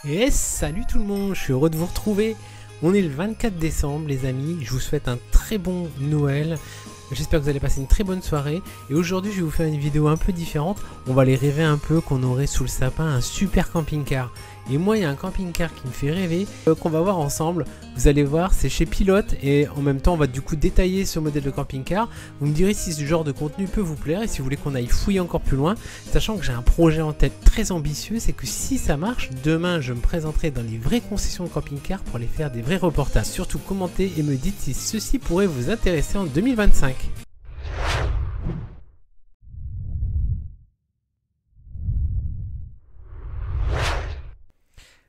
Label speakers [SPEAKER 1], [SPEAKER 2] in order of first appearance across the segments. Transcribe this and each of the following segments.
[SPEAKER 1] Et salut tout le monde, je suis heureux de vous retrouver. On est le 24 décembre les amis, je vous souhaite un très bon Noël. J'espère que vous allez passer une très bonne soirée. Et aujourd'hui je vais vous faire une vidéo un peu différente. On va aller rêver un peu qu'on aurait sous le sapin un super camping-car. Et moi il y a un camping-car qui me fait rêver, qu'on va voir ensemble. Vous allez voir, c'est chez Pilote et en même temps on va du coup détailler ce modèle de camping-car. Vous me direz si ce genre de contenu peut vous plaire et si vous voulez qu'on aille fouiller encore plus loin. Sachant que j'ai un projet en tête très ambitieux, c'est que si ça marche, demain je me présenterai dans les vraies concessions de camping-car pour aller faire des vrais reportages. Surtout commentez et me dites si ceci pourrait vous intéresser en 2025.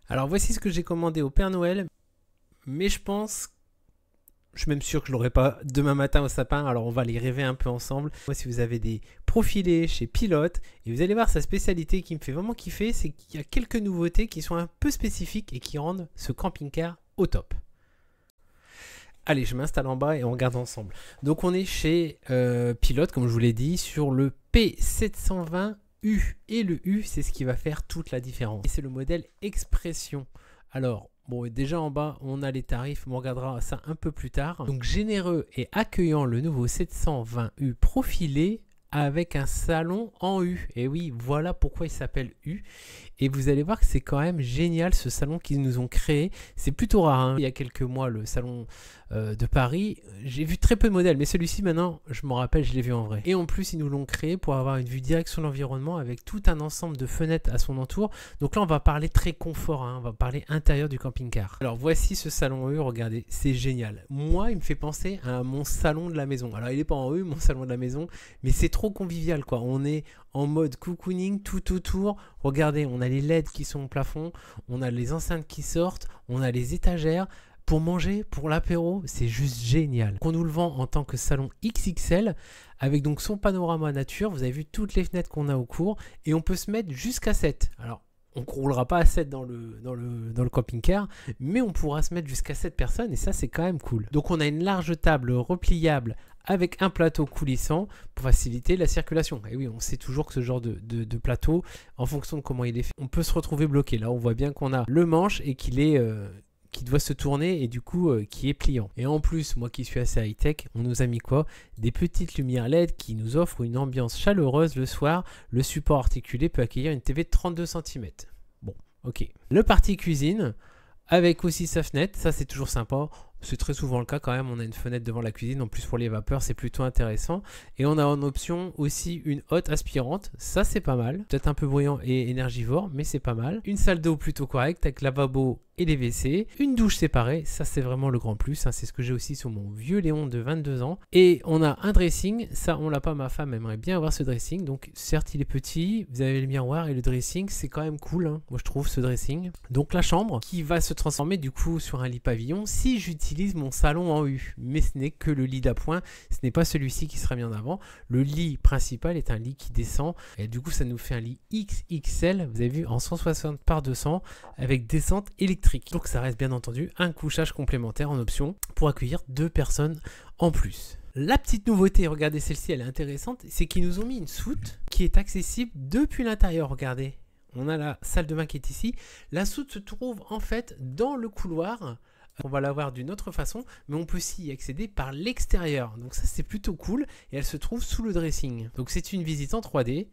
[SPEAKER 1] Alors voici ce que j'ai commandé au Père Noël, mais je suis même sûr que je l'aurai pas demain matin au sapin, alors on va les rêver un peu ensemble. Moi si vous avez des profilés chez Pilote, et vous allez voir sa spécialité qui me fait vraiment kiffer, c'est qu'il y a quelques nouveautés qui sont un peu spécifiques et qui rendent ce camping-car au top. Allez, je m'installe en bas et on regarde ensemble. Donc on est chez Pilote, comme je vous l'ai dit, sur le P720U. Et le U, c'est ce qui va faire toute la différence. Et c'est le modèle Expression. Alors, bon, déjà en bas, on a les tarifs, mais on regardera ça un peu plus tard. Donc généreux et accueillant, le nouveau 720U profilé avec un salon en U. Et oui, voilà pourquoi il s'appelle U. Et vous allez voir que c'est quand même génial ce salon qu'ils nous ont créé. C'est plutôt rare, hein. Il y a quelques mois, le salon de Paris, j'ai vu très peu de modèles, mais celui-ci maintenant, je me rappelle, je l'ai vu en vrai. Et en plus, ils nous l'ont créé pour avoir une vue directe sur l'environnement avec tout un ensemble de fenêtres à son entour. Donc là, on va parler très confort, hein. On va parler intérieur du camping-car. Alors voici ce salon en U, regardez, c'est génial. Moi, il me fait penser à mon salon de la maison. Alors il n'est pas en U, mon salon de la maison, mais c'est trop convivial, quoi. On est en mode cocooning tout autour. Regardez, on a les LED qui sont au plafond, on a les enceintes qui sortent, on a les étagères. Pour manger, pour l'apéro, c'est juste génial. On nous le vend en tant que salon XXL avec donc son panorama nature. Vous avez vu toutes les fenêtres qu'on a au cours et on peut se mettre jusqu'à 7. Alors, on ne roulera pas à 7 dans le camping-car, mais on pourra se mettre jusqu'à 7 personnes et ça, c'est quand même cool. Donc, on a une large table repliable avec un plateau coulissant pour faciliter la circulation. Et oui, on sait toujours que ce genre de plateau, en fonction de comment il est fait, on peut se retrouver bloqué. Là, on voit bien qu'on a le manche et qu'il est... qui doit se tourner et du coup qui est pliant. Et en plus, moi qui suis assez high-tech, on nous a mis quoi? Des petites lumières LED qui nous offrent une ambiance chaleureuse le soir. Le support articulé peut accueillir une TV de 32 cm. Bon, ok. Le parti cuisine, avec aussi sa fenêtre, ça c'est toujours sympa. C'est très souvent le cas quand même, on a une fenêtre devant la cuisine, en plus pour les vapeurs c'est plutôt intéressant. Et on a en option aussi une hotte aspirante, ça c'est pas mal. Peut-être un peu bruyant et énergivore, mais c'est pas mal. Une salle d'eau plutôt correcte avec lavabo et les WC. Une douche séparée, ça c'est vraiment le grand plus, hein. C'est ce que j'ai aussi sur mon vieux Léon de 22 ans. Et on a un dressing, ça on l'a pas, ma femme aimerait bien avoir ce dressing. Donc certes il est petit, vous avez le miroir et le dressing, c'est quand même cool, hein, moi je trouve ce dressing. Donc la chambre qui va se transformer du coup sur un lit pavillon si j'utilise mon salon en U, mais ce n'est que le lit d'appoint, ce n'est pas celui-ci qui sera mis en avant. Le lit principal est un lit qui descend et du coup ça nous fait un lit XXL, vous avez vu, en 160 par 200 avec descente électrique. Donc ça reste bien entendu un couchage complémentaire en option pour accueillir 2 personnes en plus. La petite nouveauté, regardez celle-ci, elle est intéressante, c'est qu'ils nous ont mis une soute qui est accessible depuis l'intérieur, regardez. On a la salle de bain qui est ici. La soute se trouve en fait dans le couloir. On va la voir d'une autre façon, mais on peut s'y accéder par l'extérieur. Donc ça c'est plutôt cool et elle se trouve sous le dressing. Donc c'est une visite en 3D.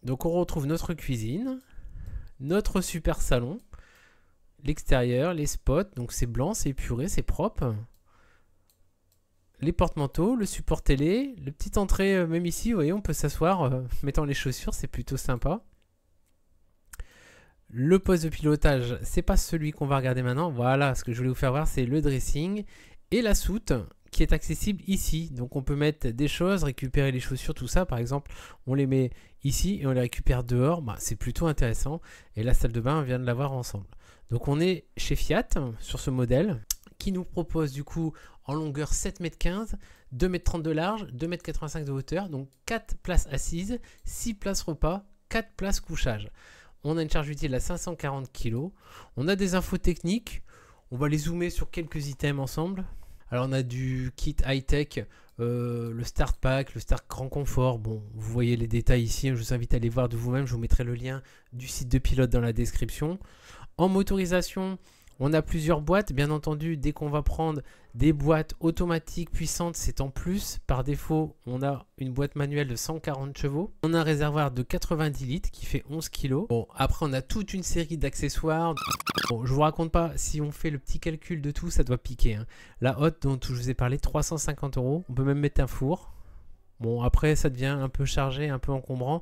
[SPEAKER 1] Donc on retrouve notre cuisine, notre super salon, l'extérieur, les spots, donc c'est blanc, c'est épuré, c'est propre. Les porte-manteaux, le support télé, la petite entrée même ici, vous voyez, on peut s'asseoir mettant les chaussures, c'est plutôt sympa. Le poste de pilotage, c'est pas celui qu'on va regarder maintenant. Voilà, ce que je voulais vous faire voir, c'est le dressing et la soute qui est accessible ici. Donc on peut mettre des choses, récupérer les chaussures, tout ça. Par exemple, on les met ici et on les récupère dehors. Bah, c'est plutôt intéressant. Et la salle de bain, on vient de la voir ensemble. Donc on est chez Fiat sur ce modèle qui nous propose du coup en longueur 7,15 m, 2,30 m de large, 2,85 m de hauteur. Donc 4 places assises, 6 places repas, 4 places couchage. On a une charge utile à 540 kg. On a des infos techniques. On va les zoomer sur quelques items ensemble. Alors on a du kit high-tech, le Start Pack, le Start Grand Confort. Bon, vous voyez les détails ici, je vous invite à aller voir de vous-même. Je vous mettrai le lien du site de Pilote dans la description. En motorisation, on a plusieurs boîtes. Bien entendu, dès qu'on va prendre des boîtes automatiques puissantes, c'est en plus. Par défaut, on a une boîte manuelle de 140 chevaux. On a un réservoir de 90 litres qui fait 11 kg. Bon, après, on a toute une série d'accessoires. Bon, je vous raconte pas, si on fait le petit calcul de tout, ça doit piquer, hein. La hotte dont je vous ai parlé, 350 €. On peut même mettre un four. Bon, après, ça devient un peu chargé, un peu encombrant.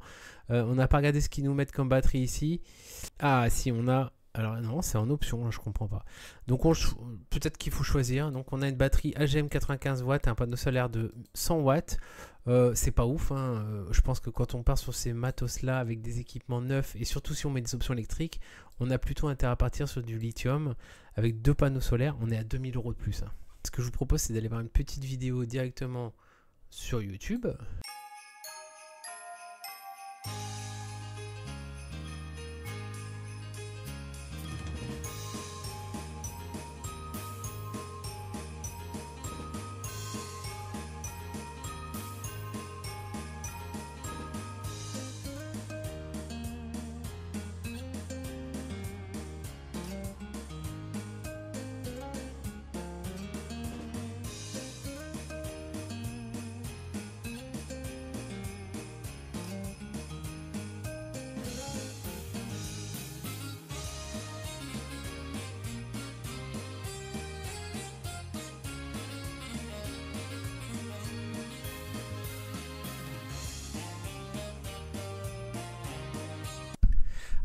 [SPEAKER 1] On n'a pas regardé ce qu'ils nous mettent comme batterie ici. Ah, si, on a... Alors non, c'est en option, là, je comprends pas. Donc peut-être qu'il faut choisir. Donc on a une batterie AGM 95 watts, un panneau solaire de 100 watts. C'est pas ouf, hein. Je pense que quand on part sur ces matos-là avec des équipements neufs et surtout si on met des options électriques, on a plutôt intérêt à partir sur du lithium avec 2 panneaux solaires. On est à 2000 € de plus, hein. Ce que je vous propose, c'est d'aller voir une petite vidéo directement sur YouTube.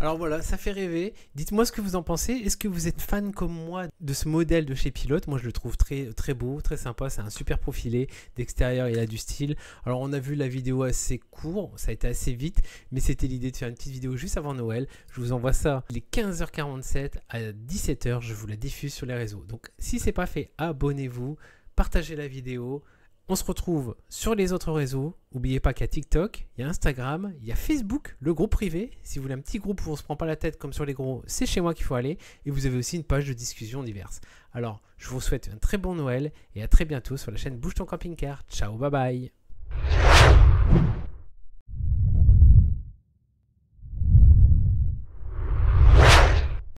[SPEAKER 1] Alors voilà, ça fait rêver. Dites-moi ce que vous en pensez. Est-ce que vous êtes fan comme moi de ce modèle de chez Pilote? Moi, je le trouve très, très beau, très sympa. C'est un super profilé. D'extérieur, il a du style. Alors, on a vu la vidéo assez court. Ça a été assez vite. Mais c'était l'idée de faire une petite vidéo juste avant Noël. Je vous envoie ça. Il est 15h47 à 17h. Je vous la diffuse sur les réseaux. Donc, si ce n'est pas fait, abonnez-vous. Partagez la vidéo. On se retrouve sur les autres réseaux. N'oubliez pas qu'il y a TikTok, il y a Instagram, il y a Facebook, le groupe privé. Si vous voulez un petit groupe où on ne se prend pas la tête comme sur les gros, c'est chez moi qu'il faut aller. Et vous avez aussi une page de discussion diverses. Alors, je vous souhaite un très bon Noël et à très bientôt sur la chaîne Bouge ton camping-car. Ciao, bye bye.